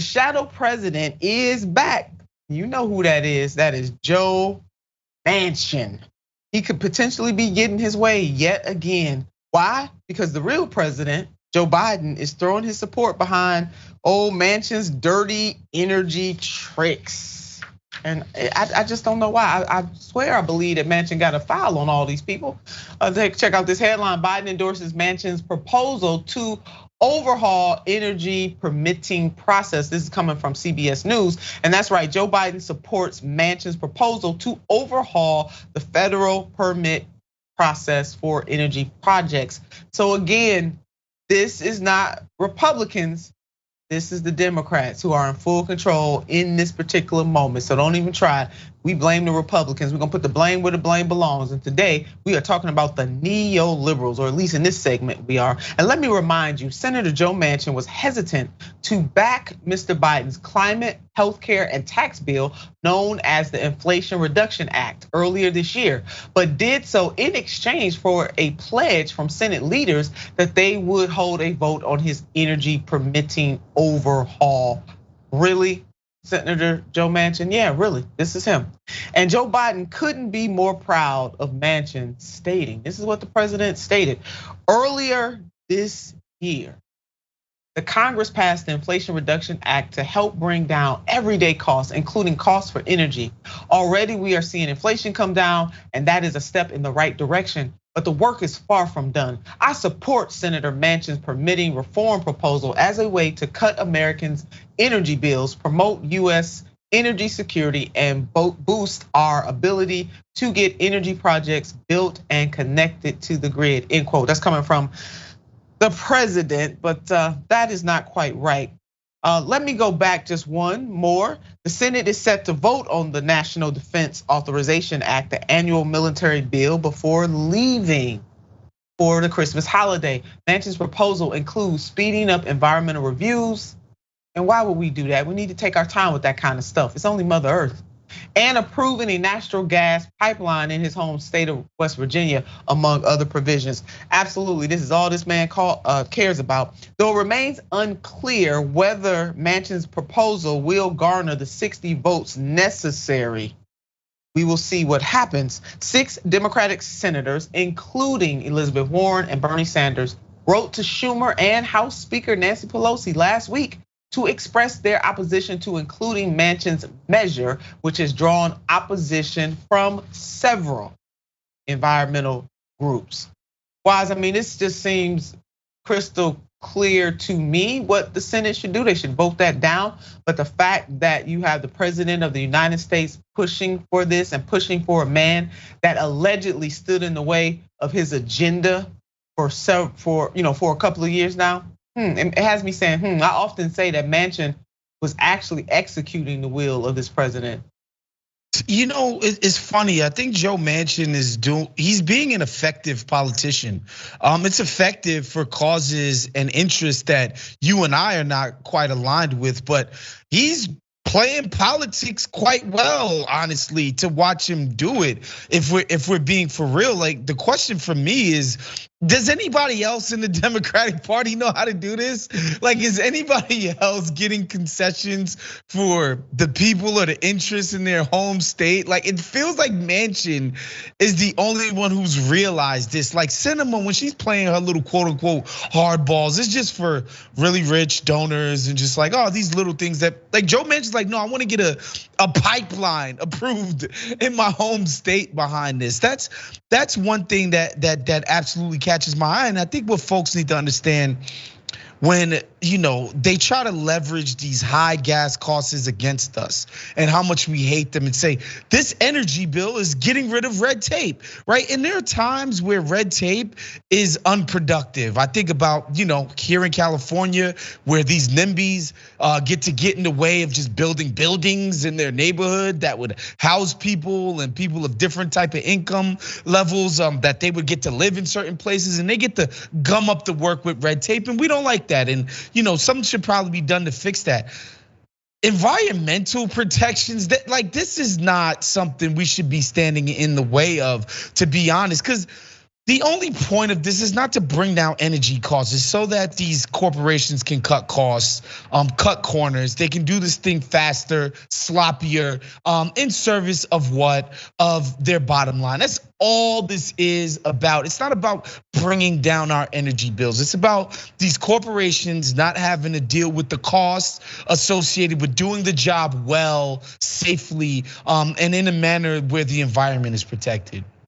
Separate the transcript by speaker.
Speaker 1: The shadow president is back. You know who that is. That is Joe Manchin. He could potentially be getting his way yet again. Why? Because the real president, Joe Biden, is throwing his support behind old Manchin's dirty energy tricks. And I just don't know why. I swear I believe that Manchin got a file on all these people. Check out this headline. Biden endorses Manchin's proposal to overhaul energy permitting process. This is coming from CBS News. And that's right, Joe Biden supports Manchin's proposal to overhaul the federal permit process for energy projects. So again, this is not Republicans. This is the Democrats who are in full control in this particular moment. So don't even try. We blame the Republicans. We're gonna put the blame where the blame belongs. And today we are talking about the neoliberals, or at least in this segment we are. And let me remind you, Senator Joe Manchin was hesitant to back Mr. Biden's climate, healthcare, and tax bill known as the Inflation Reduction Act earlier this year, but did so in exchange for a pledge from Senate leaders that they would hold a vote on his energy permitting overhaul. Really? Senator Joe Manchin, yeah, really, this is him. And Joe Biden couldn't be more proud of Manchin stating, this is what the president stated earlier this year. The Congress passed the Inflation Reduction Act to help bring down everyday costs, including costs for energy. Already we are seeing inflation come down, and that is a step in the right direction. But the work is far from done. I support Senator Manchin's permitting reform proposal as a way to cut Americans' energy bills, promote US energy security, and boost our ability to get energy projects built and connected to the grid, end quote. That's coming from the president, but that is not quite right. Let me go back just one more. The Senate is set to vote on the National Defense Authorization Act, the annual military bill, before leaving for the Christmas holiday. Manchin's proposal includes speeding up environmental reviews. And why would we do that? We need to take our time with that kind of stuff. It's only Mother Earth. And approving a natural gas pipeline in his home state of West Virginia, among other provisions. Absolutely, this is all this man cares about. Though it remains unclear whether Manchin's proposal will garner the 60 votes necessary. We will see what happens. 6 Democratic senators, including Elizabeth Warren and Bernie Sanders, wrote to Schumer and House Speaker Nancy Pelosi last week to express their opposition to including Manchin's measure, which has drawn opposition from several environmental groups. Wise, I mean, this just seems crystal clear to me what the Senate should do. They should vote that down. But the fact that you have the president of the United States pushing for this and pushing for a man that allegedly stood in the way of his agenda for a couple of years now. It has me saying, I often say that Manchin was actually executing the will of this president.
Speaker 2: You know, it's funny. I think Joe Manchin he's being an effective politician. It's effective for causes and interests that you and I are not quite aligned with, but he's playing politics quite well, honestly, to watch him do it. If we're being for real, like the question for me is, does anybody else in the Democratic Party know how to do this? Like, is anybody else getting concessions for the people or the interests in their home state? Like, it feels like Manchin is the only one who's realized this. Like Sinema, when she's playing her little quote unquote hardballs, it's just for really rich donors and just like, oh, these little things that, like Joe Manchin's like, no, I want to get a pipeline approved in my home state behind this. That's one thing that absolutely catches my eye. And I think what folks need to understand, when they try to leverage these high gas costs against us and how much we hate them and say this energy bill is getting rid of red tape, right? And there are times where red tape is unproductive. I think about here in California where these NIMBYs get in the way of just building buildings in their neighborhood that would house people and people of different type of income levels, that they would get to live in certain places, and they get to gum up the work with red tape, and we don't like that. And something should probably be done to fix that. Environmental protections, that like this is not something we should be standing in the way of, to be honest, because The only point of this is not to bring down energy costs. It's so that these corporations can cut costs, cut corners. They can do this thing faster, sloppier, in service of what? Of their bottom line. That's all this is about. It's not about bringing down our energy bills. It's about these corporations not having to deal with the costs associated with doing the job well, safely, and in a manner where the environment is protected.